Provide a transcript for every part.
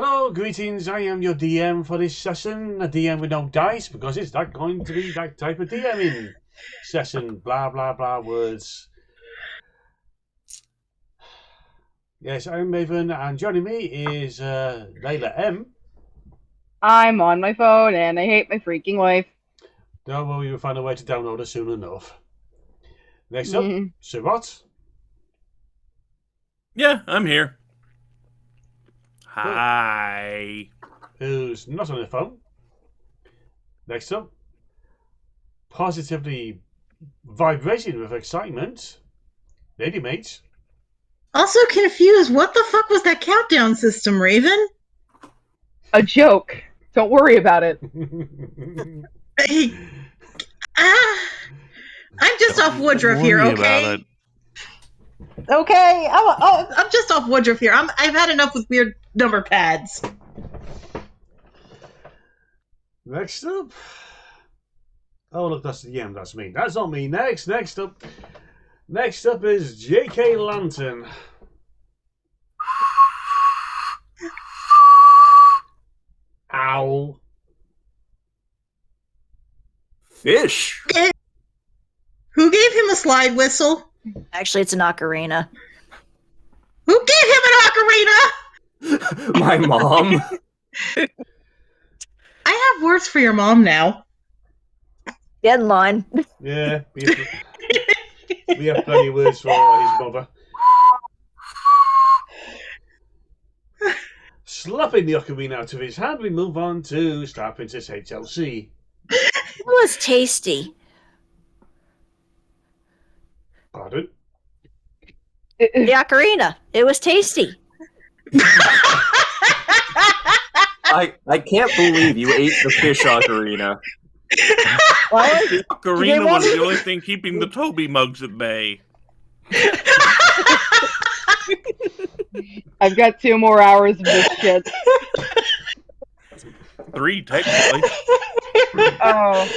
Hello, greetings. I am your DM for this session. A DM with no dice because it's not going to be that type of DMing session. Blah blah blah words. Yes, I'm Maven, and joining me is Layla M. I'm on my phone and I hate my freaking life. Don't worry, you'll find a way to download it soon enough. Next up, Mm. Sirot. Yeah, I'm here. Hi. Who's not on the phone. Next up, positively vibrating with excitement, Ladymage. Also confused. What the fuck was that countdown system, Raven? A joke. Don't worry about it. Hey, I'm just off Woodruff here, okay? Okay, I'm just off Woodruff here. I've had enough with weird number pads. Next up. Oh, look, that's the DM. That's me. That's not me. Next up. Next up is J.K. Lantern. Ow. Fish. Who gave him a slide whistle? Actually, it's an ocarina. Who gave him an ocarina? My mom. I have words for your mom now. Get in line. Yeah, we have plenty of words for his mother. Slapping the ocarina out of his hand, we move on to StarprincessHLC. It was tasty. Pardon? The ocarina. It was tasty. I can't believe you ate the fish ocarina. What? The ocarina was the only thing keeping the Toby mugs at bay. I've got 2 more hours of this shit. 3, technically. Oh.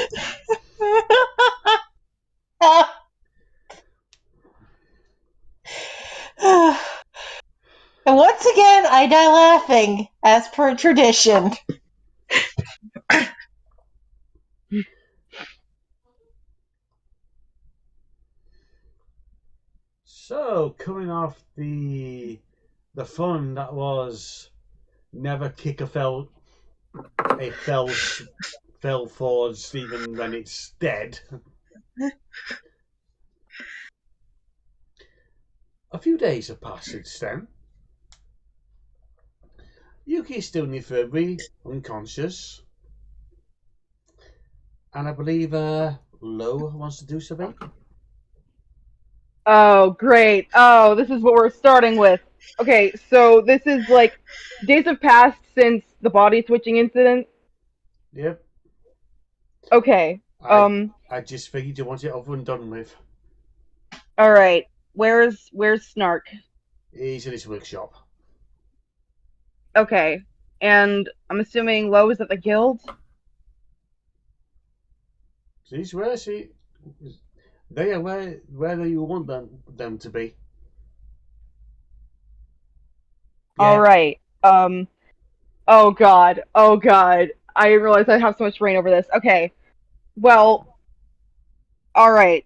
And once again, I die laughing, as per tradition. So, coming off the fun that was never kick a fell forwards even when it's dead. A few days have passed since then. Yuki is still in the infirmary, unconscious. And I believe Lo wants to do something. Oh, great. Oh, this is what we're starting with. Okay, so this is like days have passed since the body switching incident. Yep. Okay. I just figured you want it over and done with. All right. Where's Snark? He's in his workshop. Okay. And I'm assuming Lo is at the guild? She's where she... They are where you want them to be. Yeah. All right. Oh god. Oh god. I realize I have so much brain over this. Okay. Well. All right.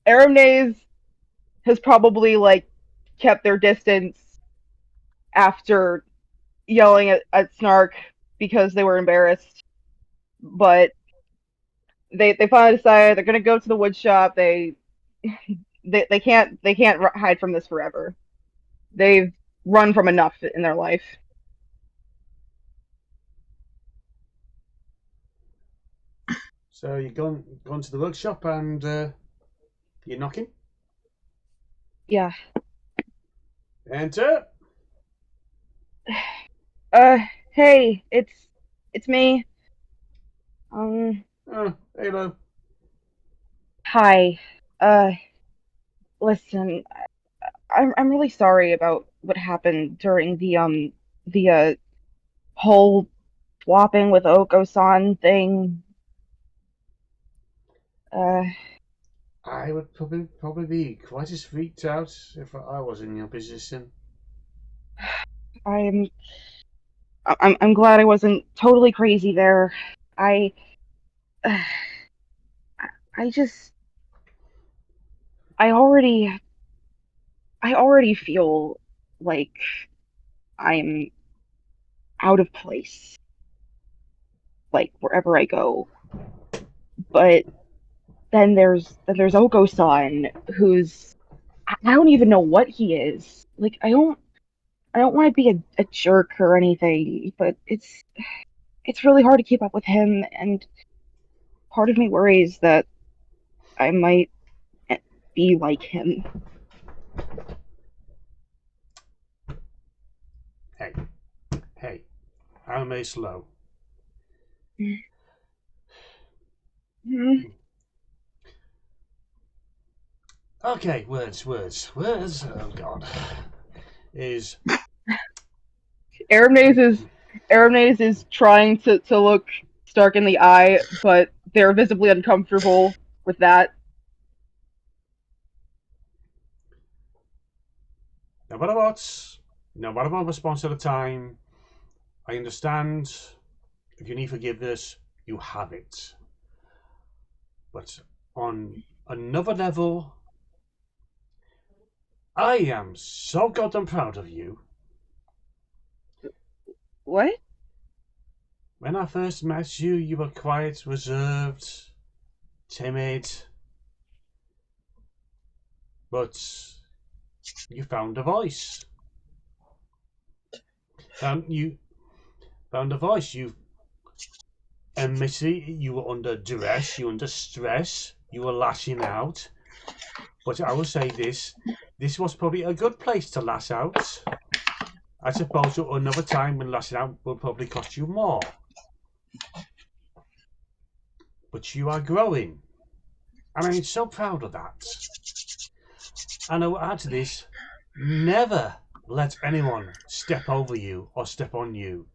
Aramnaze has probably like kept their distance after yelling at Snark because they were embarrassed, but they finally decided they're gonna go to the wood shop. They can't hide from this forever. They've run from enough in their life. So you're gone to the workshop and you're knocking? Yeah. Enter. Hey, it's me. Oh, hello. Hi. Listen, I'm really sorry about what happened during the whole swapping with Oko-san thing. I would probably be quite as freaked out if I was in your position. I'm glad I wasn't totally crazy there. I I just I already feel like I'm out of place, like wherever I go. But then there's Oko-san, who's I don't even know what he is. Like I don't want to be a jerk or anything, but it's really hard to keep up with him, and part of me worries that I might be like him. Hey, anime slow. Mm. Okay, words. Oh god. Aramnaze is trying to look Stark in the eye, but they're visibly uncomfortable with that. No matter what response at a time, I understand. If you need forgiveness, you have it. But on another level, I am so goddamn proud of you. What? When I first met you, you were quiet, reserved, timid. But you found a voice. You found a voice. You admittedly you were under duress, you were under stress, you were lashing out. But I will say this was probably a good place to lash out. I suppose another time when lashing out will probably cost you more. But you are growing. And I'm so proud of that. And I will add to this, never let anyone step over you or step on you.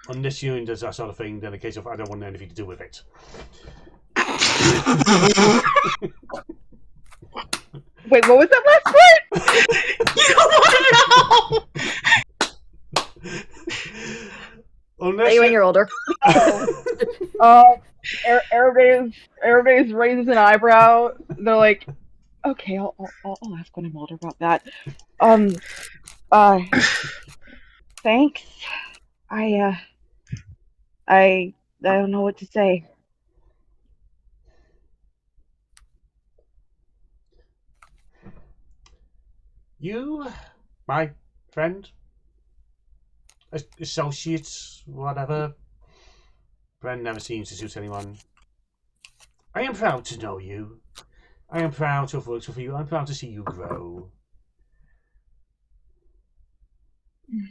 Unless you does that sort of thing, then a case of I don't want anything to do with it. Wait, what was that last part? You don't want to know. Say when you're older. Everybody raises an eyebrow. They're like, okay, I'll ask when I'm older about that. Thanks. I don't know what to say. You, my friend, associates, whatever. Friend never seems to suit anyone. I am proud to know you. I am proud to have worked with you. I'm proud to see you grow.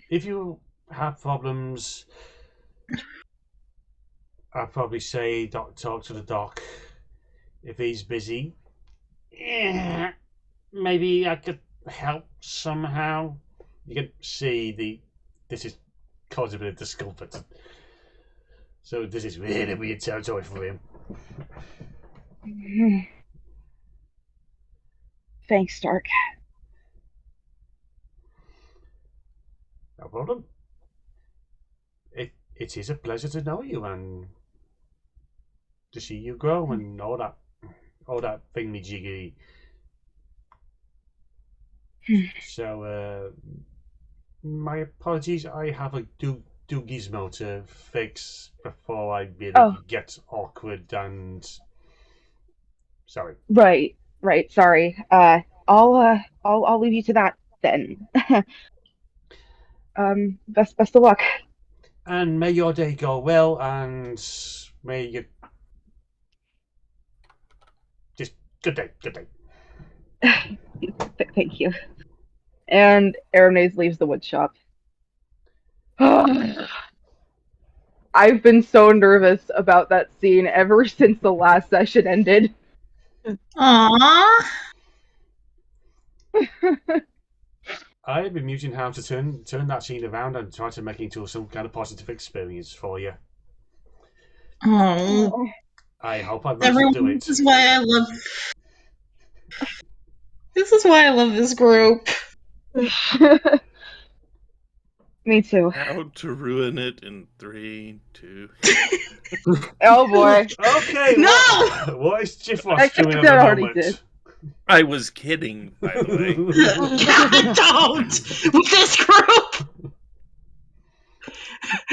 If you have problems, I'd probably say talk to the doc. If he's busy, maybe I could help somehow. You can see this is causing a bit of discomfort. So this is really weird territory for him. Thanks, Stark. No problem. It is a pleasure to know you and to see you grow and all that thingy jiggy. So my apologies. I have a do gizmo to fix before I really get awkward and sorry. Right. Sorry. I'll leave you to that then. Best of luck. And may your day go well, and may you just good day. Thank you. And Aramnaze leaves the wood shop. I've been so nervous about that scene ever since the last session ended. Aww. I've been musing how to turn that scene around and try to make it into some kind of positive experience for you. Oh. I hope I managed to do it. This is why I love this group. Me too. How to ruin it in 3, 2. Oh boy. Okay. No! What is Chiffross I doing think at that the already moment? did. I was kidding, by the way. God, don't! With this group!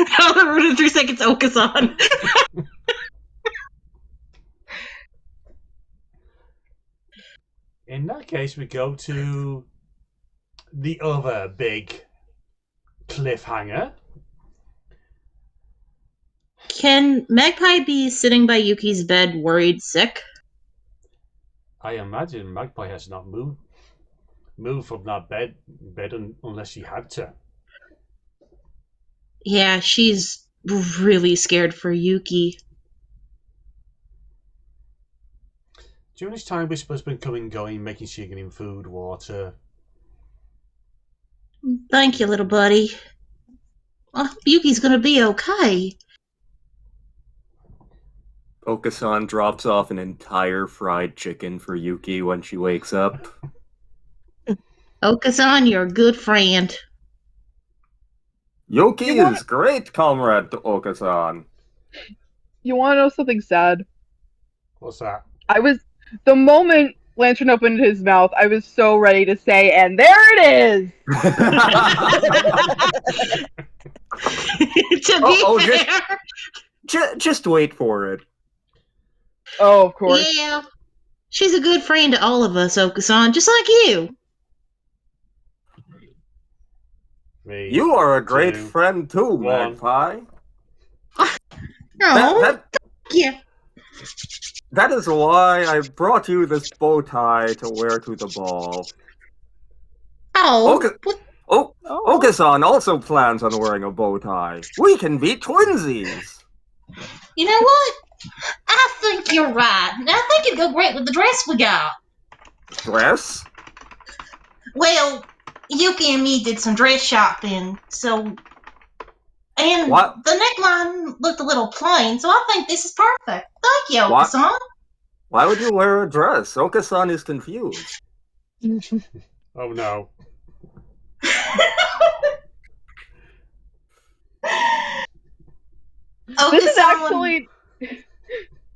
How to ruin in 3 seconds, Okasan. In that case, we go to the other big cliffhanger. Can Magpie be sitting by Yuki's bed, worried sick? I imagine Magpie has not moved from that bed unless she had to. Yeah, she's really scared for Yuki. During this time, Whisper's been coming and going, making sure you're getting food, water. Thank you, little buddy. Oh, Yuki's gonna be okay. Okasan drops off an entire fried chicken for Yuki when she wakes up. Okasan, you're a good friend. Yuki is great, comrade to Okasan. You want to know something sad? What's that? The moment Lantern opened his mouth, I was so ready to say, and there it is! To be fair. Just wait for it. Oh, of course. Yeah. She's a good friend to all of us, Okasan, just like you. You are a great friend too, Magpie. Oh, yeah. That is why I brought you this bow tie to wear to the ball. Oh. Okasan also plans on wearing a bow tie. We can be twinsies. You know what? I think you're right. I think it'd go great with the dress we got. Dress? Well, Yuki and me did some dress shopping, so... And what? The neckline looked a little plain, so I think this is perfect. Thank you, Okasan. Why would you wear a dress? Okasan is confused. Oh no. This is actually...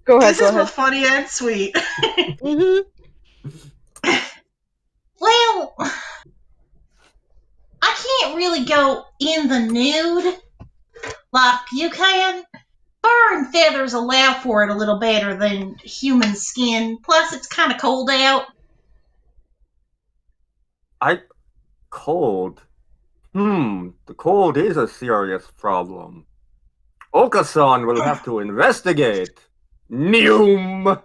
Go ahead, This is both funny and sweet. Well, I can't really go in the nude like you can. Fur and feathers allow for it a little better than human skin. Plus, it's kind of cold out. Cold? The cold is a serious problem. Okasan will have to investigate. Noom!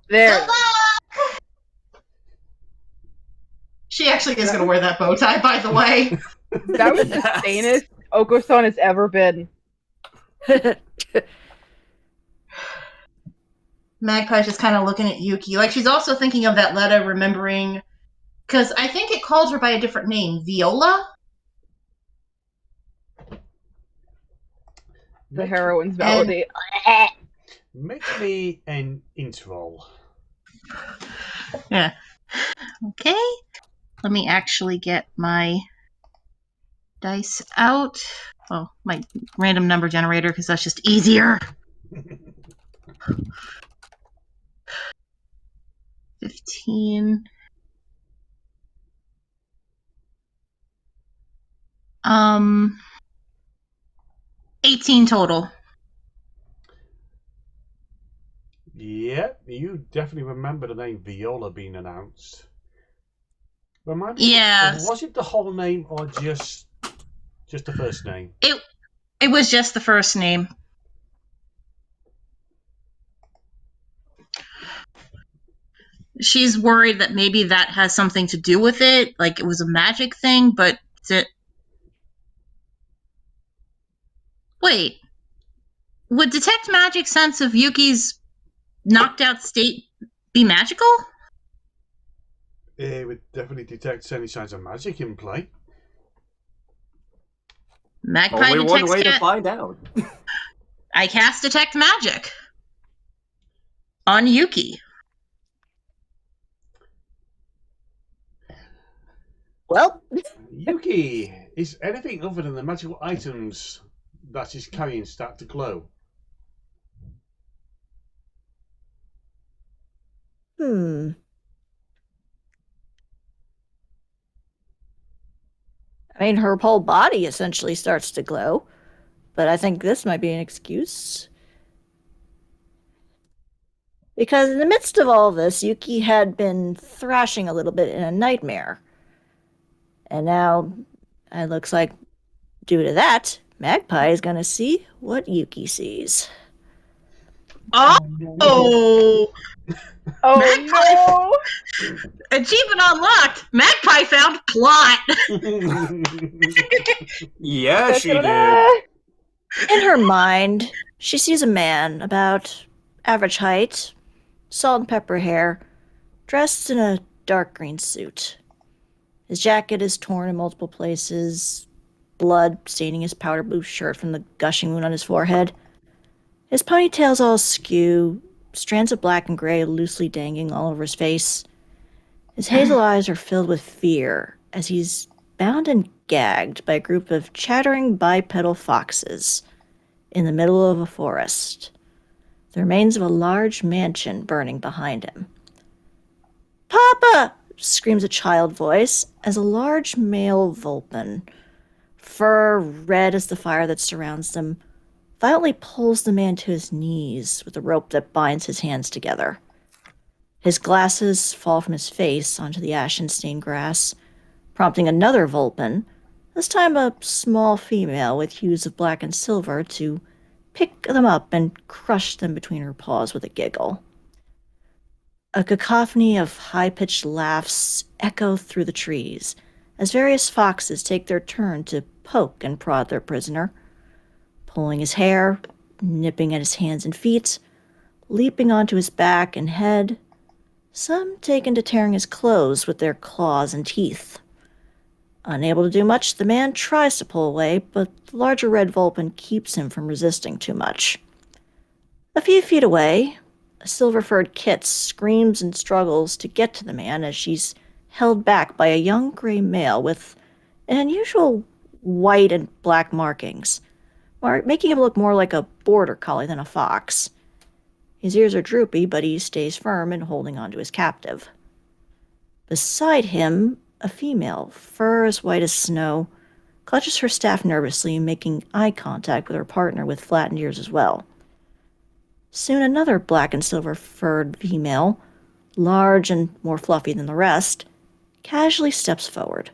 There. She actually is going to wear that bow tie, by the way. That was the sanest Okasan has ever been. Magpie's just kind of looking at Yuki. Like, she's also thinking of that letter, remembering... Because I think it called her by a different name. Viola? The heroine's melody. Make me an intro. Yeah. Okay. Let me actually get my dice out. Oh, my random number generator, because that's just easier. 15. 18 total. Yeah, you definitely remember the name Viola being announced. Remind me, was it the whole name or just the first name? It was just the first name. She's worried that maybe that has something to do with it, like it was a magic thing, but wait. Would detect magic sense of Yuki's knocked out state be magical? It would definitely detect any signs of magic in play. Magpie Only one way to find out. I cast detect magic on Yuki. Well, Yuki, Is anything other than the magical items that he's carrying start to glow? I mean, her whole body essentially starts to glow, but I think this might be an excuse. Because in the midst of all this, Yuki had been thrashing a little bit in a nightmare. And now it looks like, due to that, Magpie is going to see what Yuki sees. Oh! Oh Magpie- no! Achievement unlocked! Magpie found plot! Yeah, she did. Da-da-da. In her mind, she sees a man about average height, salt and pepper hair, dressed in a dark green suit. His jacket is torn in multiple places, blood staining his powder blue shirt from the gushing wound on his forehead. His ponytail's all askew, strands of black and gray loosely dangling all over his face. His hazel eyes are filled with fear as he's bound and gagged by a group of chattering bipedal foxes in the middle of a forest, the remains of a large mansion burning behind him. "Papa!" screams a child voice as a large male vulpin, fur red as the fire that surrounds them, violently pulls the man to his knees with a rope that binds his hands together. His glasses fall from his face onto the ashen-stained grass, prompting another vulpin, this time a small female with hues of black and silver, to pick them up and crush them between her paws with a giggle. A cacophony of high-pitched laughs echo through the trees as various foxes take their turn to poke and prod their prisoner, pulling his hair, nipping at his hands and feet, leaping onto his back and head, some taken to tearing his clothes with their claws and teeth. Unable to do much, the man tries to pull away, but the larger red vulpin keeps him from resisting too much. A few feet away, a silver-furred kit screams and struggles to get to the man as she's held back by a young gray male with an unusual white and black markings, making him look more like a border collie than a fox. His ears are droopy, but he stays firm in holding onto his captive. Beside him, a female, fur as white as snow, clutches her staff nervously, making eye contact with her partner with flattened ears as well. Soon another black and silver-furred female, large and more fluffy than the rest, casually steps forward.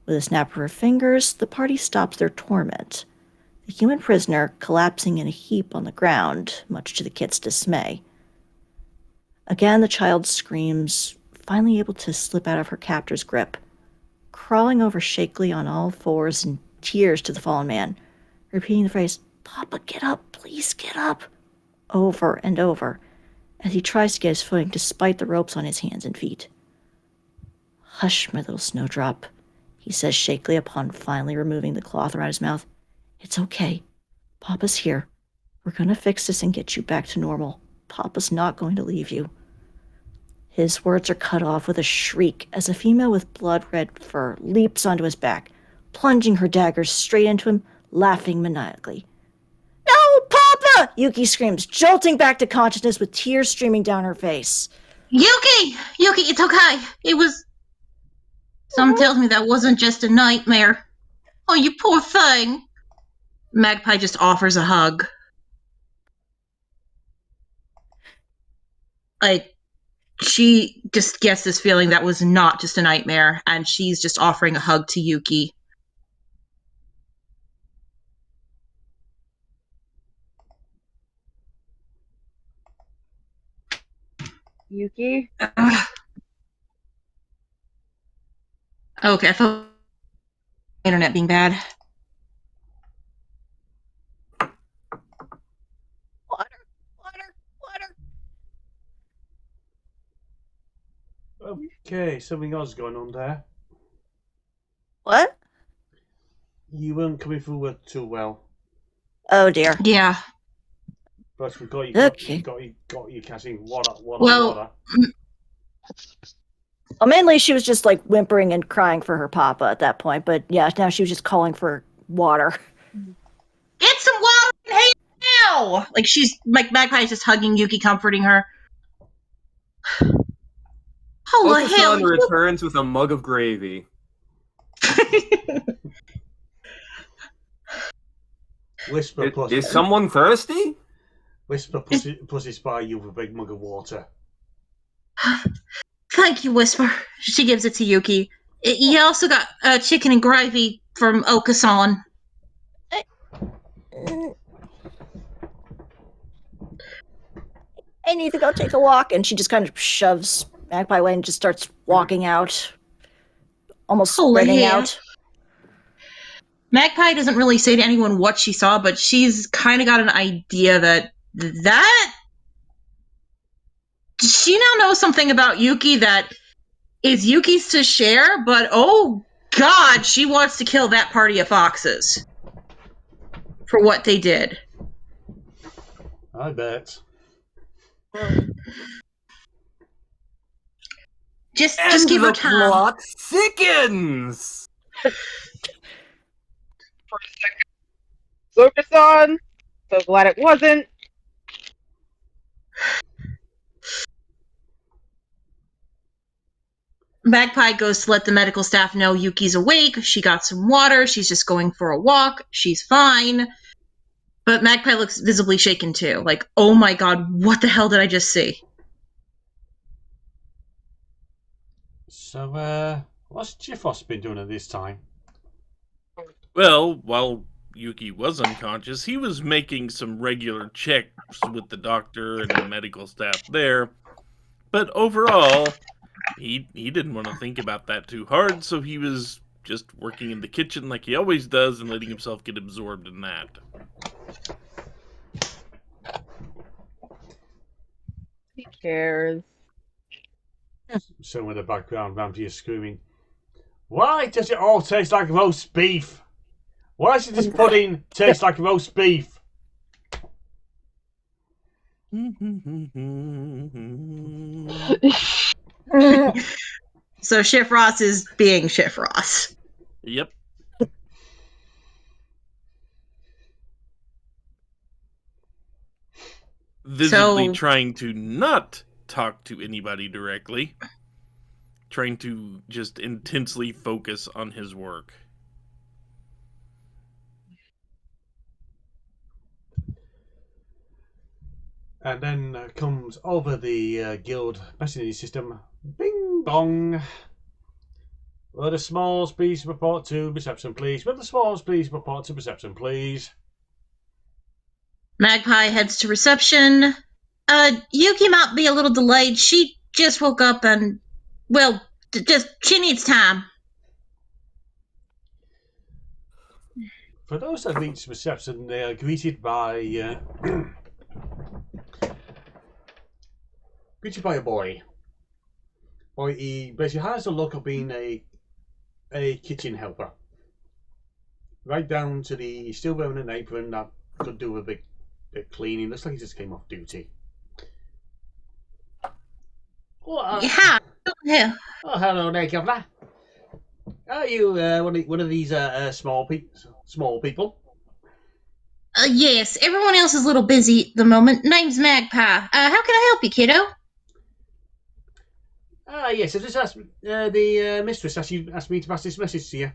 With a snap of her fingers, the party stops their torment, the human prisoner collapsing in a heap on the ground, much to the kit's dismay. Again, the child screams, finally able to slip out of her captor's grip, crawling over shakily on all fours in tears to the fallen man, repeating the phrase, "Papa, get up, please get up," over and over, as he tries to get his footing despite the ropes on his hands and feet. "Hush, my little snowdrop," he says shakily upon finally removing the cloth around his mouth. "It's okay. Papa's here. We're going to fix this and get you back to normal. Papa's not going to leave you." His words are cut off with a shriek as a female with blood-red fur leaps onto his back, plunging her daggers straight into him, laughing maniacally. "No, Papa!" Yuki screams, jolting back to consciousness with tears streaming down her face. Yuki! Yuki, it's okay. It was... Something tells me that wasn't just a nightmare. Oh, you poor thing. Magpie just offers a hug. She just gets this feeling that was not just a nightmare, and she's just offering a hug to Yuki. Yuki? Okay, I thought internet being bad. Water. Okay, something else going on there. What? You weren't coming through too well. Oh dear. Yeah. But we got you, Okay. got you casting water. Well, Well, mainly she was just like whimpering and crying for her papa at that point, but yeah, now she was just calling for water. Get some water in here now! Like, Magpie's just hugging Yuki, comforting her. Oh, the hell. Okasan returns with a mug of gravy. Whisper plus Is someone thirsty? Whisper plus inspire you with a big mug of water. Thank you, Whisper. She gives it to Yuki. You also got chicken and gravy from Okasan. I need to go take a walk, and she just kind of shoves Magpie away and just starts walking out, almost sprinting out. Magpie doesn't really say to anyone what she saw, but she's kind of got an idea that she now knows something about Yuki that is Yuki's to share, but oh god, she wants to kill that party of foxes for what they did. I bet. Just give her time. The plot thickens. For a second, Zoka-san. So glad it wasn't. Magpie goes to let the medical staff know Yuki's awake. She got some water. She's just going for a walk. She's fine. But Magpie looks visibly shaken too. Like, oh my god, what the hell did I just see? So, what's Chiffross been doing at this time? Well, while Yuki was unconscious, he was making some regular checks with the doctor and the medical staff there. But overall, he didn't want to think about that too hard, so he was just working in the kitchen like he always does and letting himself get absorbed in that. He cares. So in the background, Rampy is screaming, "Why does it all taste like roast beef? Why does this pudding taste like roast beef?" So Chiffross is being Chiffross. Yep. Visibly trying to not talk to anybody directly. Trying to just intensely focus on his work. And then comes over the guild messaging system, bing bong. Will the smalls please report to reception, please? Will the smalls please report to reception, please? Magpie heads to reception. Yuki might be a little delayed. She just woke up and, well, she needs time. For those that reach reception, they are greeted by a boy. He basically has the look of being a kitchen helper. Right down to the still wearing an apron that could do a bit cleaning. Looks like he just came off duty. Yeah. Oh, hello there, Governor. Are you one of these small people? Yes. Everyone else is a little busy at the moment. Name's Magpie. How can I help you, kiddo? Yes. I just asked the mistress asked me to pass this message to you.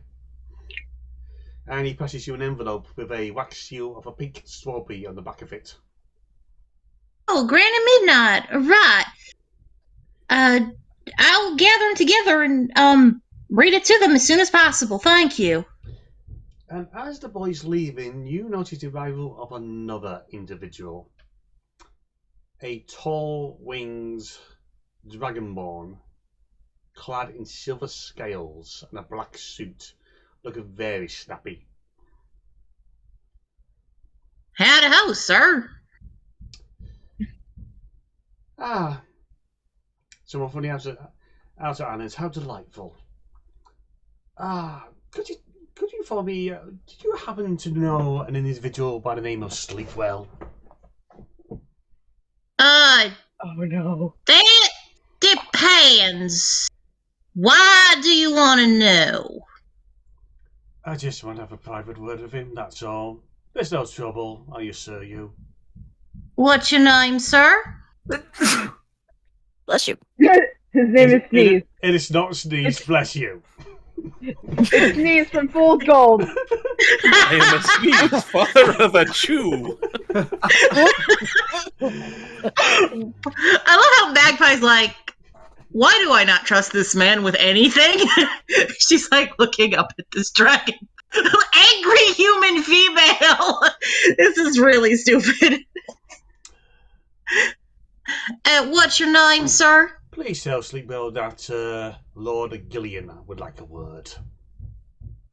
And he passes you an envelope with a wax seal of a pink strawberry on the back of it. Oh, Granny Midnight. Right. I'll gather them together and read it to them as soon as possible. Thank you. And as the boy's leaving, you notice the arrival of another individual. A tall wings dragonborn, clad in silver scales and a black suit, looking very snappy. Howdy ho, sir. Someone from the outer islands. How delightful. Could you for me? Did you happen to know an individual by the name of Sleepwell? Oh no. That depends. Why do you want to know? I just want to have a private word with him, that's all. There's no trouble, I assure you. What's your name, sir? Bless you. His name is Sneeze. It is not Sneeze, bless you. It's Sneeze from Fool's Gold. I am a Sneeze, father of a Chew. I love how Magpie's like, why do I not trust this man with anything? She's like looking up at this dragon. Angry human female! This is really stupid. What's your name, sir? Please tell Sleepwell that Lord Gillian would like a word.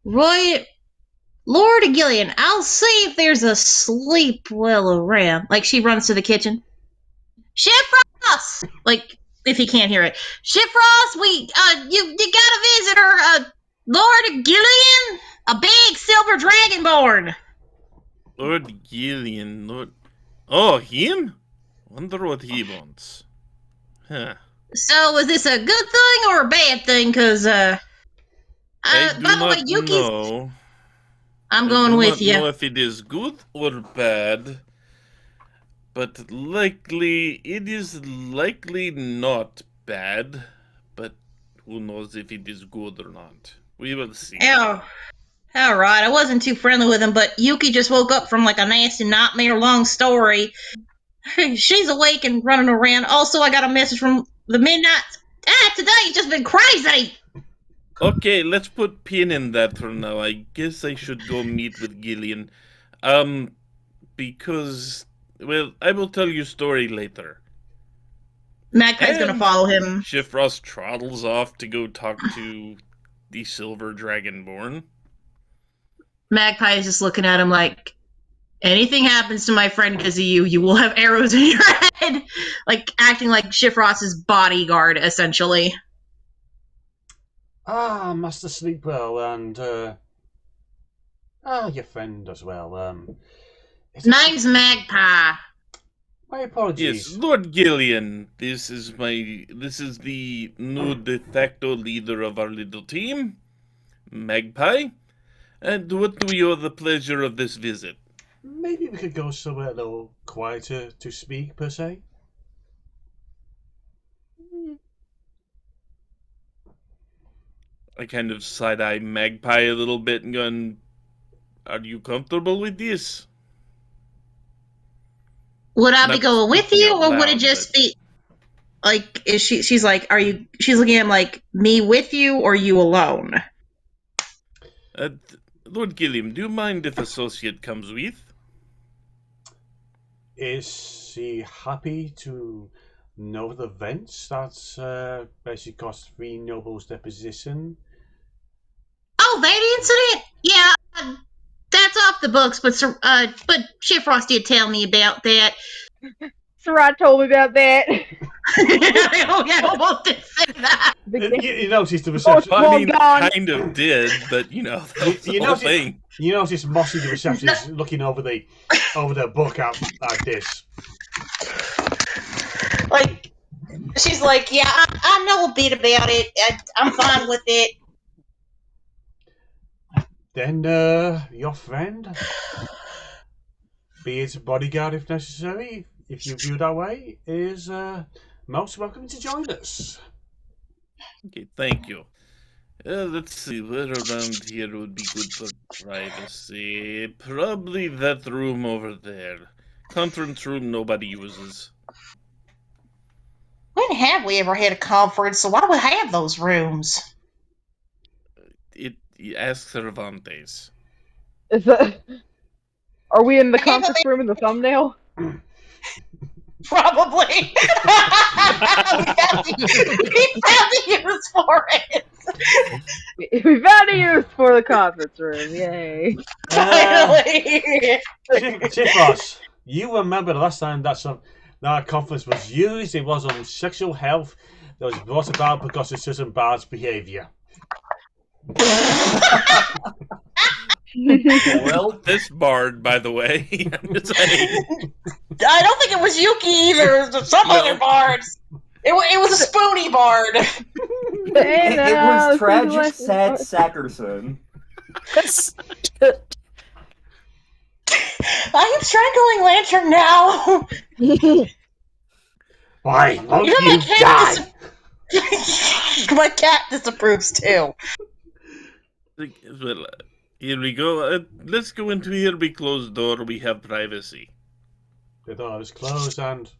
Right. Lord Gillian, I'll see if there's a Sleepwell around. Like, she runs to the kitchen. Chiffross! Like, if he can't hear it. Chiffross, you got a visitor, Lord Gillian? A big silver dragonborn. Lord Gillian, Lord... Oh, him? Wonder what he wants. Huh. So, is this a good thing or a bad thing? Because, I do by the way, not Yuki's... know. I'm going with you. I do not know if it is good or bad, but it is likely not bad, but who knows if it is good or not. We will see. Oh, alright, I wasn't too friendly with him, but Yuki just woke up from like a nasty nightmare long story. She's awake and running around. Also, I got a message from the Midnight. Today's just been crazy! Okay, let's put pin in that for now. I guess I should go meet with Gillian. Because, well, I will tell you a story later. Magpie's gonna follow him. Chiffross trottles off to go talk to the Silver Dragonborn. Magpie is just looking at him like, anything happens to my friend because of you, you will have arrows in your head. Like, acting like Chiffross's bodyguard, essentially. Ah, Master Sleepwell, and your friend as well. Name's Magpie. My apologies. Yes, Lord Gillian. This is the new de facto leader of our little team, Magpie. And what do we owe the pleasure of this visit? Maybe we could go somewhere a little quieter to speak, per se. I kind of side-eye Magpie a little bit and going, are you comfortable with this? Would I be going with you, or would it loud, just but- be like? She's like, are you? She's looking at him like, me with you, or you alone? Lord Gilliam, do you mind if Associate comes with? Is he happy to know the events that basically cost 3 nobles their position? Oh, that incident? Yeah, that's off the books. But Chiffross did tell me about that. Sarat told me about that. Oh yeah, I almost did say that. You noticed the reception. Oh, I mean, gone. kind of did, but you know, that was the You whole noticed, thing. you noticed Mossy the receptionist looking over the book out like this. Like, she's like, yeah, I know a bit about it. I'm fine with it. Then your friend, be his bodyguard if necessary, if you view that way, is most welcome to join us. Okay, thank you. Let's see, where around here would be good for privacy? Probably that room over there. Conference room nobody uses. When have we ever had a conference? So why do we have those rooms? Ask Cervantes. Is that? Are we in the conference room in the thumbnail? Probably. we found a use for it. We found a use for the conference room. Yay! Finally. Chiffross, you remember the last time that conference was used? It was on sexual health that was brought about because of certain bard's behaviour. Well, this bard, by the way. I'm just saying. I don't think it was Yuki either. It was some other bards. It was a spoony bard. Hey, It now, was tragic, Squeaky sad West- Sackerson. I'm strangling Lantern now. Why won't Even my you cat die? My cat disapproves too. Well, here we go. Let's go into here. We closed door. We have privacy. The door is closed and...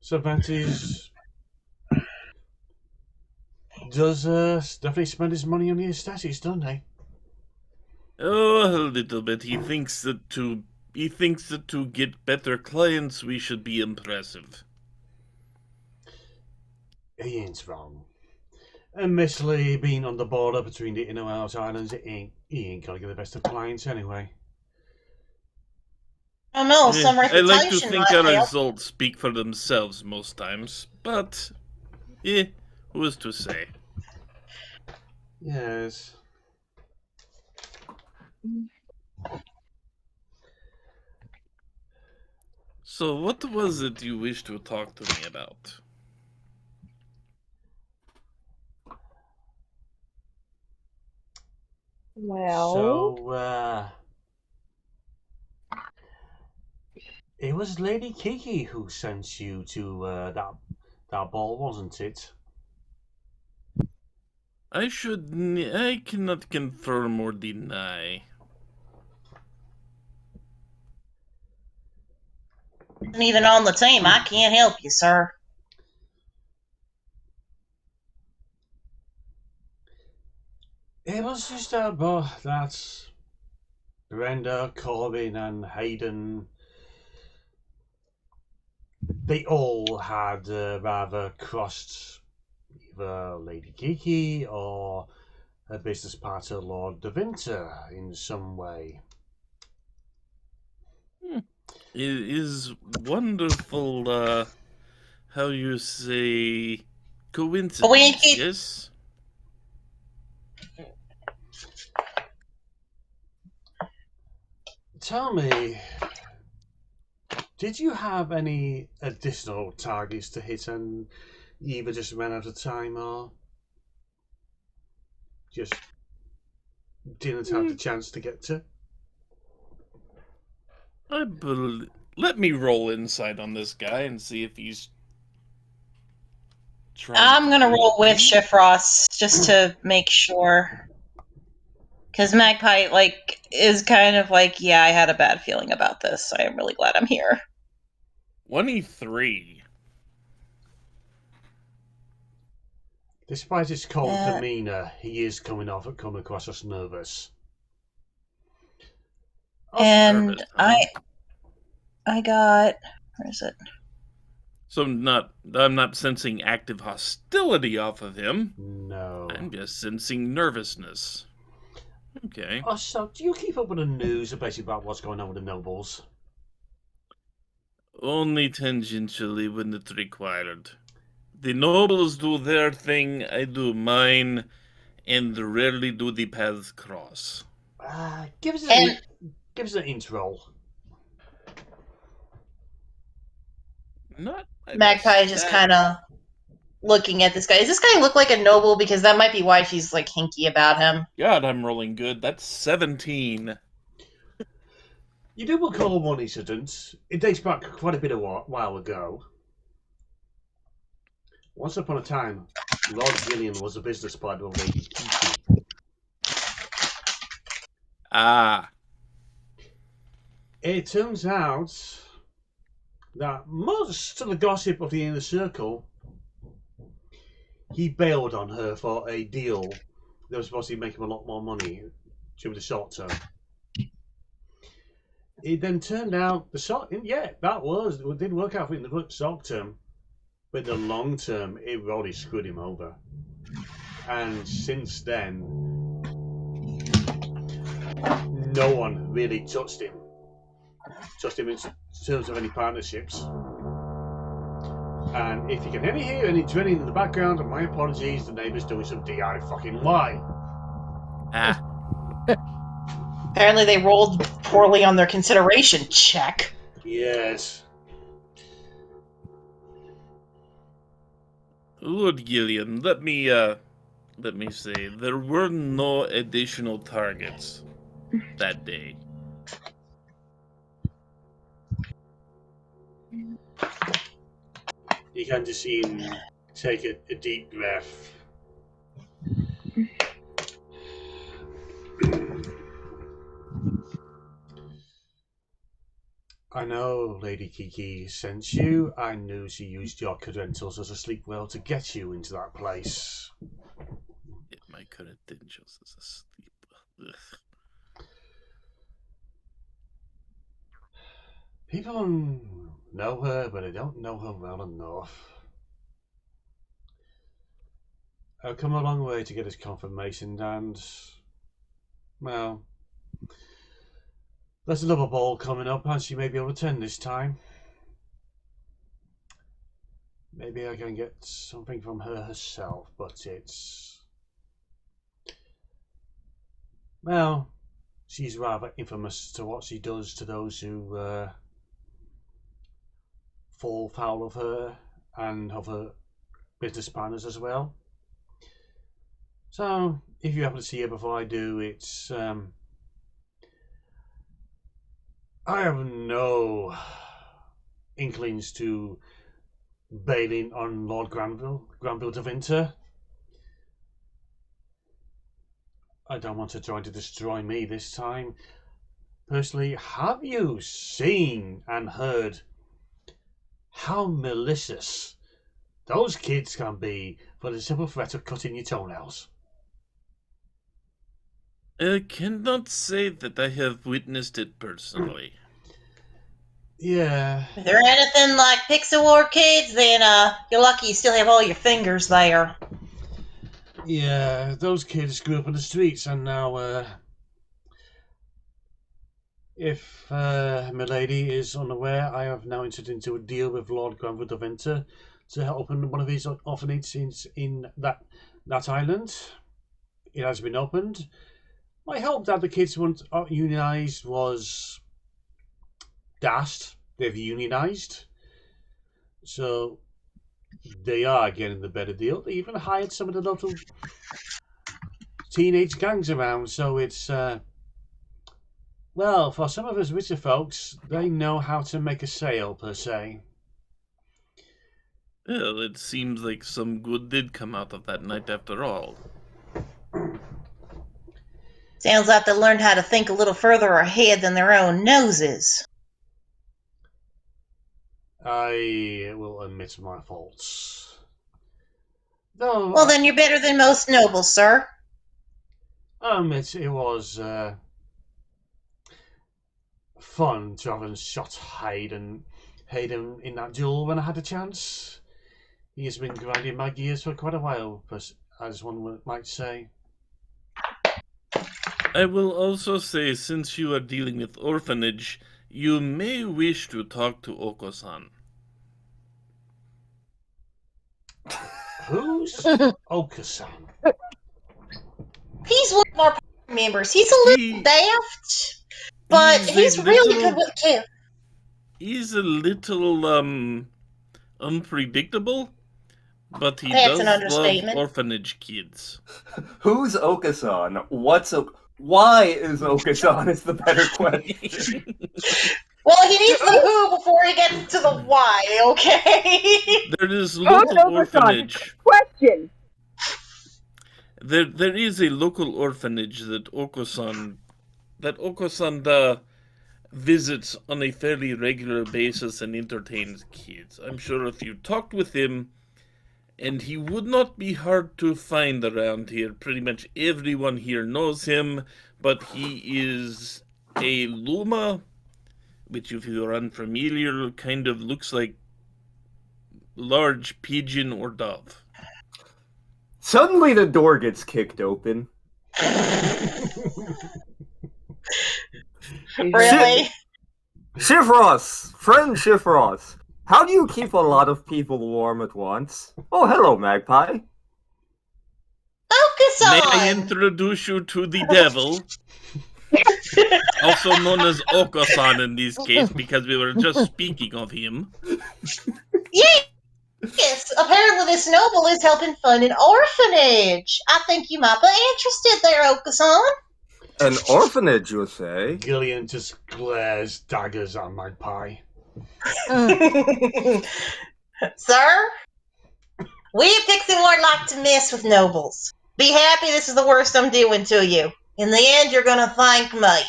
Cervantes does definitely spend his money on the aesthetics, doesn't he? Oh, a little bit. He thinks that to get better clients, we should be impressive. He ain't wrong. And Miss Lee being on the border between the inner and outer islands, he ain't gonna get the best of clients anyway. Oh no, some I like to reputation think might our help. results speak for themselves most times, but who is to say? Yes. So, what was it you wished to talk to me about? Well, So, it was Lady Kiki who sent you to that ball, wasn't it? I cannot confirm or deny. And even on the team, I can't help you, sir. It was just that's Brenda, Corbin, and Hayden. They all had rather crossed either Lady Kiki or her business partner Lord De Winter in some way. It is wonderful, how you say, coincidence, yes? Tell me, did you have any additional targets to hit and you either just ran out of time or just didn't have the chance to get to? Let me roll insight on this guy and see if he's trying I'm gonna do roll with anything. Chiffross just to make sure. Because Magpie, is kind of like, yeah, I had a bad feeling about this, so I'm really glad I'm here. 23. Despite his cold demeanour, he is coming across as nervous. And Nervous, huh? I got, where is it? So I'm not sensing active hostility off of him. No. I'm just sensing nervousness. Okay. Oh, so do you keep up with the news basically about what's going on with the nobles? Only tangentially when it's required. The nobles do their thing, I do mine, and rarely do the paths cross. Give us an intro. Not Magpie is just kind of looking at this guy. Does this guy look like a noble? Because that might be why she's hinky about him. God, I'm rolling good. That's 17. You do recall one incident. It dates back quite a bit of while ago. Once upon a time, Lord Gillian was a business partner of Lady Kiki. Ah. It turns out that most of the gossip of the inner circle, he bailed on her for a deal that was supposed to make him a lot more money during the short term. It then turned out it did work out in the short term, but in the long term, it really screwed him over. And since then, no one really touched him in terms of any partnerships. And if you can hear any drilling in the background, my apologies, the neighbour's doing some DIY. Ah. Apparently they rolled poorly on their consideration check. Yes. Lord Gillian, let me say, there were no additional targets that day. You can just see him take a deep breath. I know Lady Kiki sent you. I knew she used your credentials as a sleepwell to get you into that place. Yeah, my credentials as a sleep. Ugh. People know her, but they don't know her well enough. I've come a long way to get his confirmation, and, well, there's another ball coming up, and she may be able to attend this time. Maybe I can get something from her herself, but it's... well, she's rather infamous to what she does to those who fall foul of her and of her business partners as well. So, if you happen to see her before I do, it's... I have no inklings to bailing on Lord Granville de Winter. I don't want her trying to destroy me this time. Personally, have you seen and heard how malicious those kids can be for the simple threat of cutting your toenails? I cannot say that I have witnessed it personally. Yeah. If they're anything like Pixel Arcades, then you're lucky you still have all your fingers there. Yeah, those kids grew up in the streets, and now, if Milady is unaware, I have now entered into a deal with Lord Granville de Winter to open one of these orphanages in that island. It has been opened. My hope that the kids weren't unionised was dashed. They've unionised. So they are getting the better deal. They even hired some of the local teenage gangs around. So it's, well, for some of us richer folks, they know how to make a sale, per se. Well, it seems like some good did come out of that night after all. Sounds like they learned how to think a little further ahead than their own noses. I will admit my faults. Though, Well, then you're better than most nobles, sir. I admit it was fun to have shot Hayden in that duel when I had a chance. He has been grinding my gears for quite a while, as one might say. I will also say, since you are dealing with orphanage, you may wish to talk to Oko-san. Who's Oka-san? He's one of our party members. He's a little daft, but he's really good with kids. He's a little, unpredictable, but he That's an does love understatement. orphanage kids. Who's Oka-san? Why is Oka-san is the better question. Well, he needs the who before he gets to the why, okay? There is local orphanage. Question. There is a local orphanage that Oko-san visits on a fairly regular basis and entertains kids. I'm sure if you talked with him, and he would not be hard to find around here. Pretty much everyone here knows him, but he is a Luma, which if you're unfamiliar, kind of looks like large pigeon or dove. Suddenly the door gets kicked open. Really? Chiffross! Friend Chiffross! How do you keep a lot of people warm at once? Oh, hello, Magpie. May I Oka-san! introduce you to the devil? Also known as Oko-san in this case, because we were just speaking of him. Yay! Yes, apparently this noble is helping fund an orphanage. I think you might be interested there, Okasan. An orphanage, you say? Gillian just glares daggers at Magpie. Sir, we at Pixie Ward like to mess with nobles. Be happy this is the worst I'm doing to you. In the end, you're gonna thank me.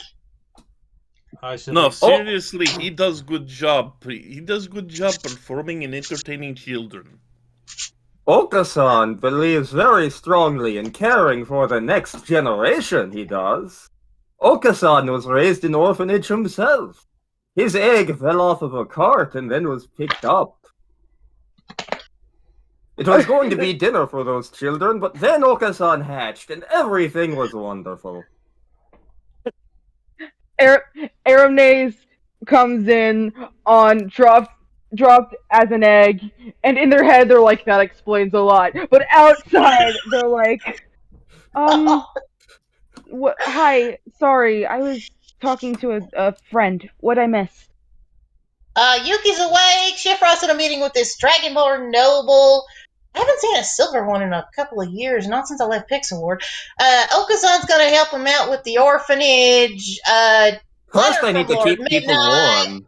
No, seriously, he does good job. He does good job performing and entertaining children. Okasan believes very strongly in caring for the next generation, he does. Okasan was raised in orphanage himself. His egg fell off of a cart and then was picked up. It was going to be dinner for those children, but then Okasan hatched and everything was wonderful. Aramnaze comes in on dropped as an egg, and in their head they're like, that explains a lot. But outside they're like, hi, sorry, I was talking to a friend. What'd I miss? Yuki's awake. Chiffross in a meeting with this Dragonborn noble. I haven't seen a silver one in a couple of years, not since I left Pixel Ward. Okasan's gonna help him out with the orphanage. First, I need to keep people warm.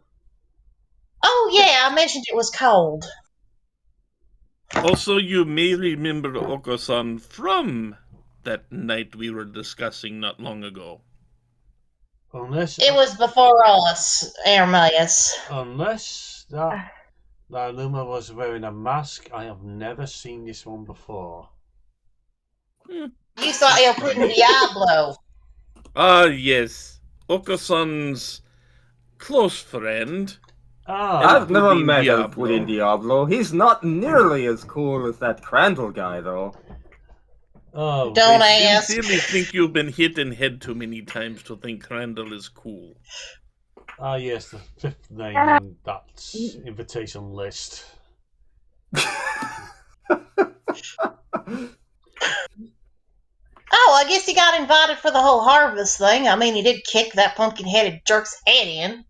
Oh yeah, I mentioned it was cold. Also, you may remember Okasan from that night we were discussing not long ago. Unless it was before us, Aramias. Unless that Luma was wearing a mask, I have never seen this one before. You saw El Putin Diablo. Yes. Okasan's close friend. I've never met El Putin Diablo. He's not nearly as cool as that Crandall guy, though. Oh, don't ask. I sincerely think you've been hit in head too many times to think Crandall is cool. Ah, yes, the fifth name on that invitation list. Oh, I guess he got invited for the whole harvest thing. I mean, he did kick that pumpkin-headed jerk's head in.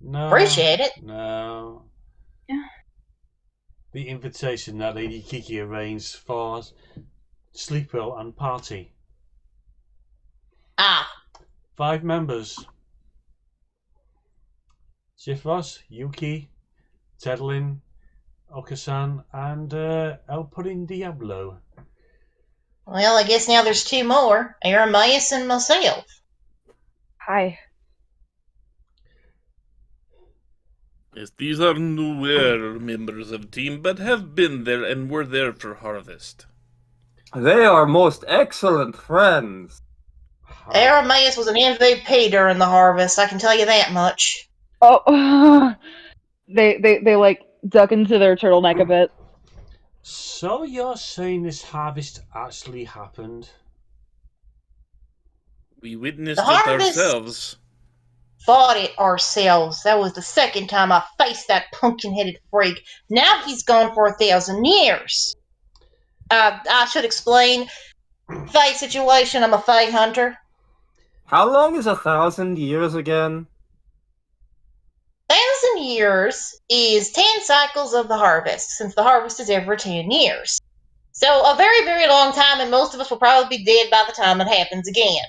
No. Appreciate it. No. The invitation that Lady Kiki arranged for Sleepwell and Party. 5 members. Chiffross, Yuki, Tedlin, Okasan, and El Pudding Diablo. Well, I guess now there's 2 more. Aramias and myself. Hi. Yes, these are newer members of the team, but have been there and were there for harvest. They are most excellent friends. Aramias was an MVP during the harvest, I can tell you that much. Oh, they like duck into their turtleneck a bit. So you're saying this harvest actually happened? We witnessed it ourselves. Fought it ourselves. That was the second time I faced that pumpkin-headed freak. Now he's gone for 1,000 years. I should explain. Fae situation, I'm a Fae hunter. How long is 1,000 years again? 1,000 years is 10 cycles of the harvest, since the harvest is every 10 years. So a very, very long time, and most of us will probably be dead by the time it happens again.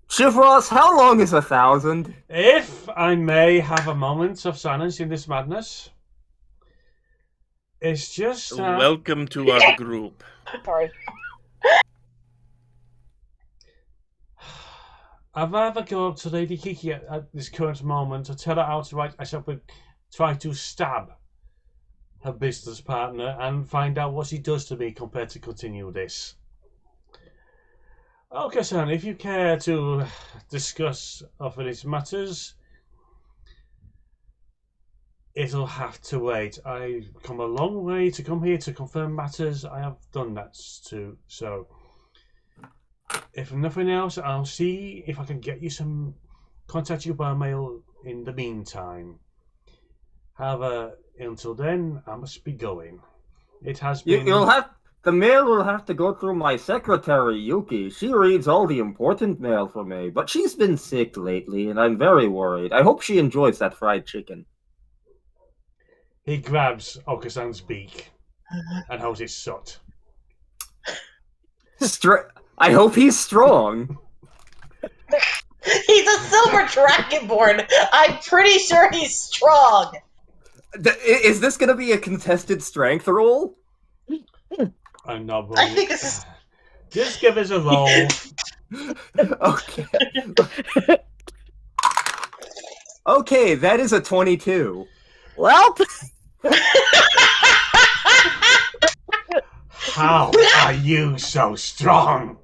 Chiffross, how long is 1,000? If I may have a moment of silence in this madness. It's just... Welcome to our group. Sorry. I'd rather go up to Lady Kiki at this current moment to tell her outright I shall try to stab her business partner and find out what she does to me compared to continue this. Okay, son, if you care to discuss these matters, it'll have to wait. I've come a long way to come here to confirm matters. I have done that too, so... If nothing else, I'll see if I can get you contact you by mail in the meantime. However, until then, I must be going. It has been... The mail will have to go through my secretary, Yuki. She reads all the important mail for me, but she's been sick lately, and I'm very worried. I hope she enjoys that fried chicken. He grabs Okasan's beak and holds it shut. I hope he's strong. He's a silver dragonborn. I'm pretty sure he's strong. Is this going to be a contested strength roll? I'm not I think this is. Just give us a roll. Okay. Okay, that is a 22. Well, How are you so strong?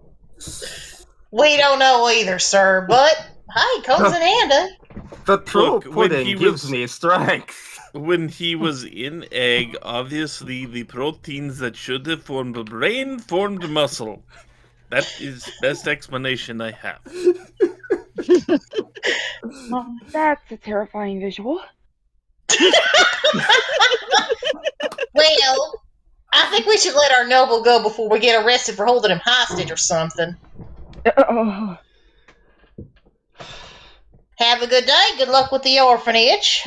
We don't know either, sir, but hi, comes in handy. The true Look, when pudding he gives was- me strength. When he was in egg, obviously the proteins that should have formed a brain formed muscle. That is best explanation I have. Well, that's a terrifying visual. Well, I think we should let our noble go before we get arrested for holding him hostage or something. Oh, Have a good day. Good luck with the orphanage.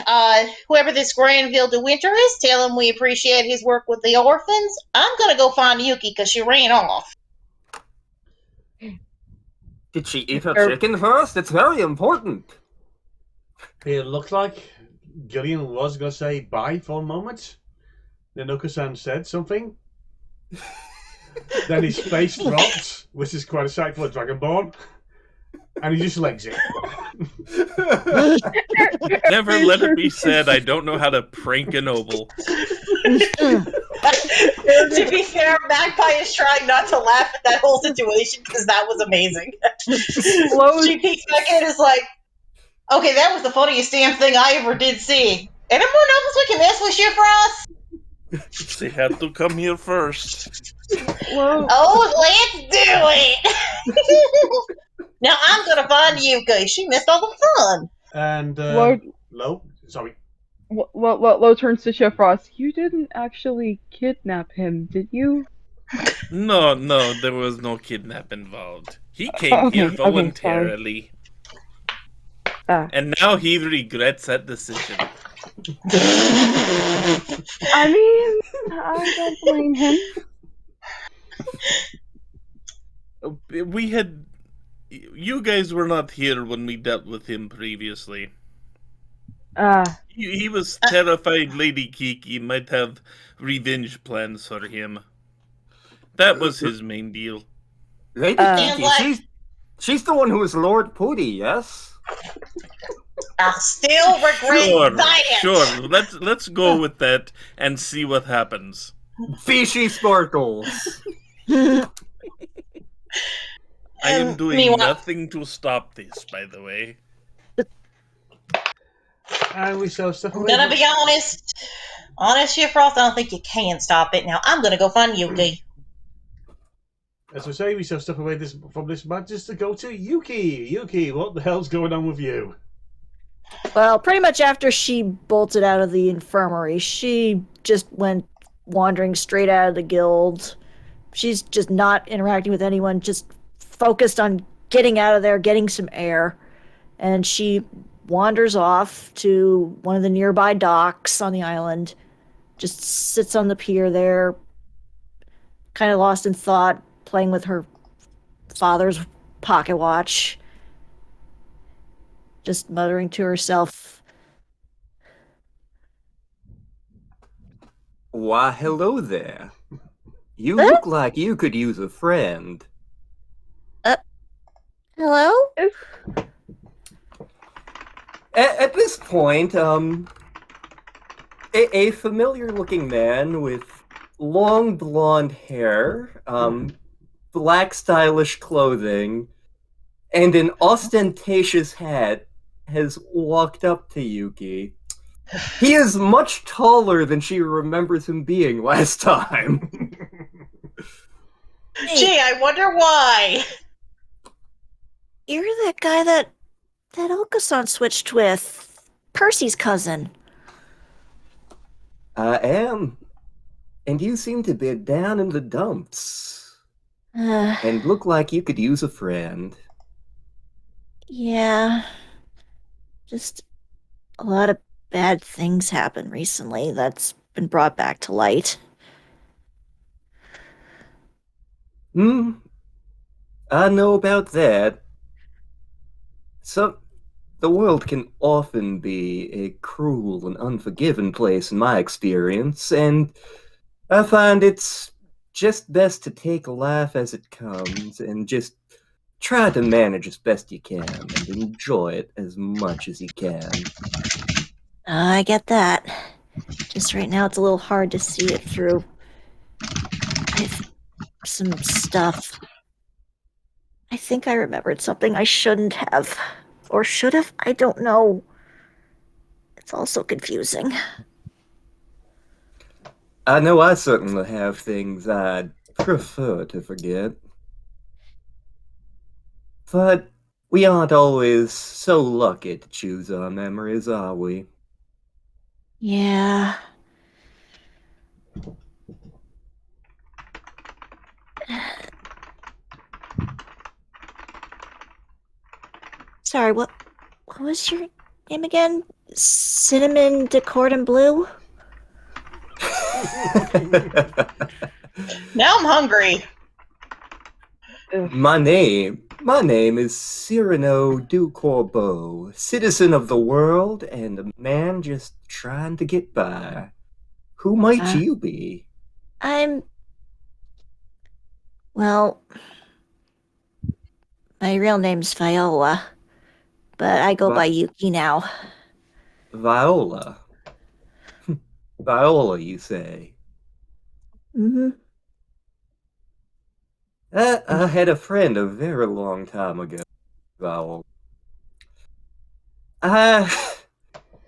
Whoever this Granville de Winter is, tell him we appreciate his work with the orphans. I'm gonna go find Yuki because she ran off. Did she eat her chicken first? It's very important. It looked like Gillian was going to say bye for a moment. Then Okasan said something. Then his face dropped, which is quite a sight for a Dragonborn. And he just legs it. Never let it be said I don't know how to prank a noble. To be fair, Magpie is trying not to laugh at that whole situation because that was amazing. She peeks back in and is like, okay, that was the funniest damn thing I ever did see. And I'm more nobles we can mess with Chiffross. They had to come here first. whoa. Oh, let's do it! Now I'm gonna find Yuki. She missed all the fun. And, Lo sorry. Lo turns to Chiffross. You didn't actually kidnap him, did you? No, there was no kidnap involved. He came Okay, here okay, sorry. voluntarily. And now he regrets that decision. I mean, I don't blame him. You guys were not here when we dealt with him previously. He was terrified Lady Kiki might have revenge plans for him. That was his main deal. Lady Kiki, she's the one who is Lord Pooty, yes? I still regret that. Sure. Let's go with that and see what happens. Fishy sparkles. I am doing meanwhile- nothing to stop this, by the way. And we sell stuff I'm away. gonna be honest. Honest, Chiffross, I don't think you can stop it. Now I'm gonna go find Yuki. As I say, we sell stuff away from this match just to go to Yuki. Yuki, what the hell's going on with you? well, pretty much after she bolted out of the infirmary, she just went wandering straight out of the guild. She's just not interacting with anyone, just focused on getting out of there, getting some air. And she wanders off to one of the nearby docks on the island, just sits on the pier there, kind of lost in thought, playing with her father's pocket watch, just muttering to herself. Why, hello there. You look like you could use a friend. Hello? At this point, a familiar-looking man with long blonde hair, black stylish clothing, and an ostentatious hat has walked up to Yuki. He is much taller than she remembers him being last time. Gee, I wonder why. You're that guy that Okasan switched with. Percy's cousin. I am. And you seem to be down in the dumps. And look like you could use a friend. Yeah. Just a lot of bad things happen recently that's been brought back to light. I know about that. The world can often be a cruel and unforgiving place in my experience, and I find it's just best to take life as it comes and just try to manage as best you can and enjoy it as much as you can. I get that. Just right now it's a little hard to see it through. I've some stuff. I think I remembered something I shouldn't have. Or should have? I don't know. It's all so confusing. I know I certainly have things I'd prefer to forget. But we aren't always so lucky to choose our memories, are we? Yeah. Sorry, what was your name again? Cinnamon Decordon Blue? Now I'm hungry. My name is Cyrano du Corbeau, citizen of the world and a man just trying to get by. Who might you be? Well, my real name's Viola, but I go by Yuki now. Viola. Viola, you say? Mm-hmm. I had a friend a very long time ago, Viola. I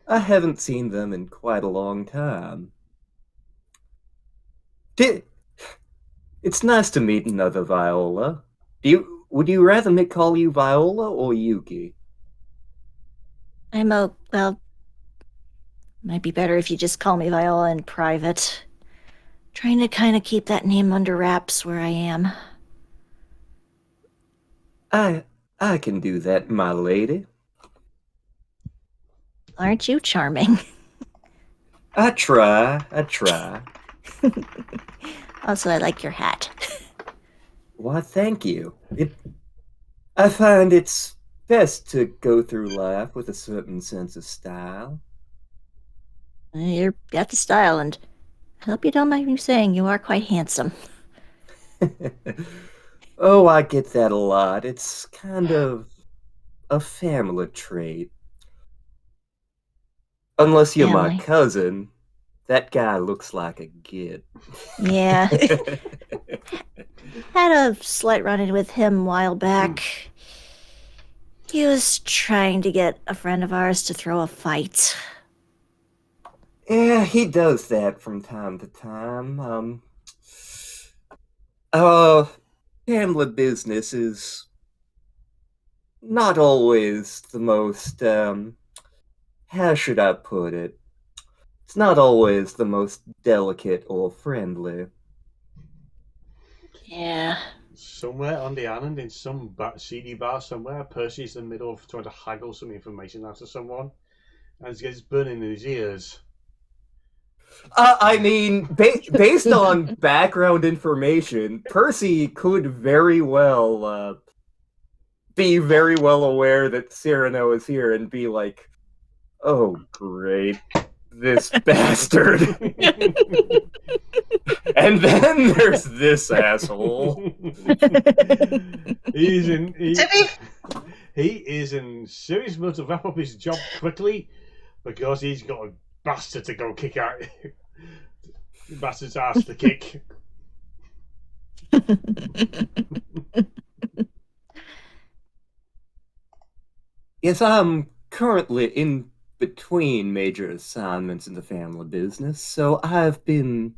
haven't seen them in quite a long time. It's nice to meet another Viola. Would you rather me call you Viola or Yuki? Well, might be better if you just call me Viola in private. Trying to kind of keep that name under wraps where I am. I can do that, my lady. Aren't you charming? I try. Also, I like your hat. Why, thank you. I find it's best to go through life with a certain sense of style. You've got the style, and I hope you don't mind me saying you are quite handsome. Oh, I get that a lot. It's kind of a family trait. Unless you're my cousin, that guy looks like a git. Yeah. Had a slight run-in with him a while back. He was trying to get a friend of ours to throw a fight. Yeah, he does that from time to time. Family business is not always the most, how should I put it? It's not always the most delicate or friendly. Yeah. Somewhere on the island, in some CD bar somewhere, Percy's in the middle of trying to haggle some information out of someone, and he gets burning in his ears. I mean, based on background information, Percy could very well be very well aware that Cyrano is here and be like, "Oh, great, this bastard." And then there's this asshole. He is in serious mood to wrap up his job quickly because he's got a bastard to go kick out. Bastard's ass to kick. Yes, I'm currently in between major assignments in the family business, so I've been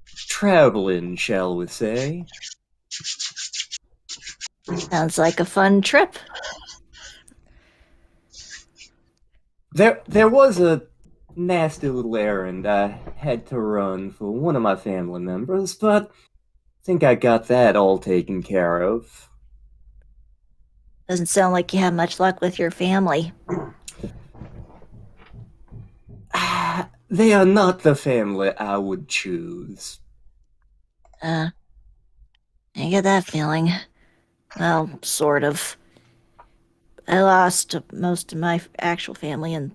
traveling, shall we say. Sounds like a fun trip. There was a nasty little errand I had to run for one of my family members, but I think I got that all taken care of. Doesn't sound like you have much luck with your family. They are not the family I would choose. I get that feeling. Well, sort of. I lost most of my actual family, and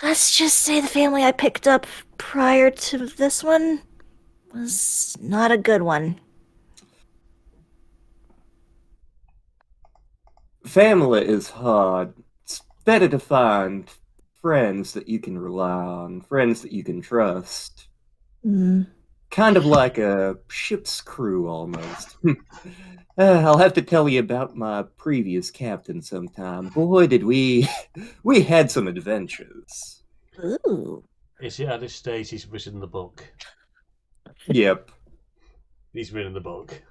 let's just say the family I picked up prior to this one was not a good one. Family is hard. It's better to find friends that you can rely on, friends that you can trust. Kind of like a ship's crew, almost. I'll have to tell you about my previous captain sometime. Boy, did we had some adventures. Ooh. Is it at this stage he's written the book? Yep. He's written the book.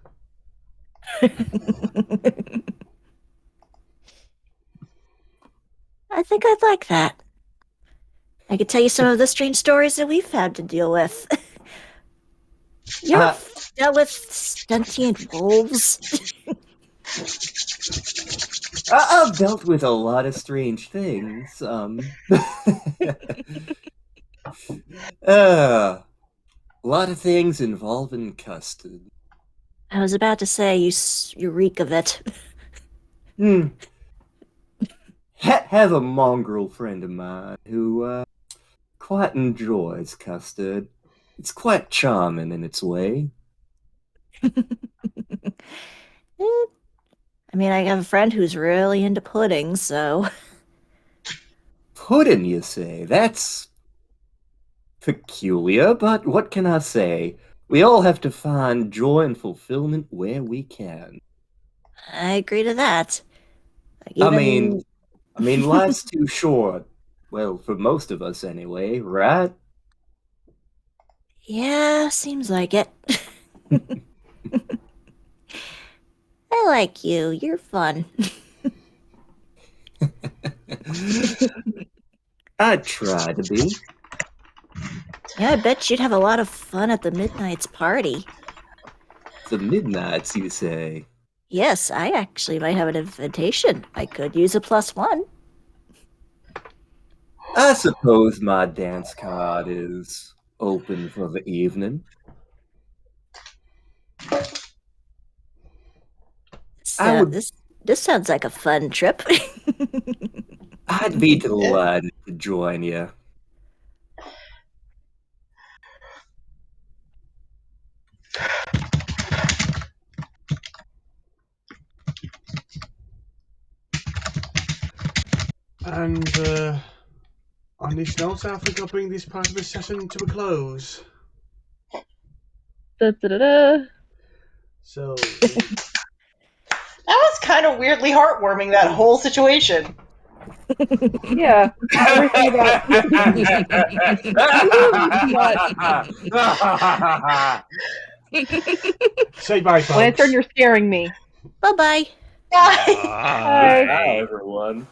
I think I'd like that. I could tell you some of the strange stories that we've had to deal with. You ever dealt with sentient wolves? I've dealt with a lot of strange things. A lot of things involving custard. I was about to say, you reek of it. Have a mongrel friend of mine who quite enjoys custard. It's quite charming in its way. I mean, I have a friend who's really into pudding, so... Pudding, you say? That's peculiar, but what can I say? We all have to find joy and fulfillment where we can. I agree to that. I mean, life's too short. Well, for most of us anyway, right? Yeah, seems like it. I like you. You're fun. I try to be. Yeah, I bet you'd have a lot of fun at the Midnight's party. The Midnights, you say? Yes, I actually might have an invitation. I could use a +1. I suppose my dance card is open for the evening. So this sounds like a fun trip. I'd be delighted to join you. And on this note, I think I'll bring this part of the session to a close. So That was kind of weirdly heartwarming, that whole situation. Yeah. Everything about say bye, folks. Lantern, you're scaring me. Bye-bye. Bye. Bye, everyone.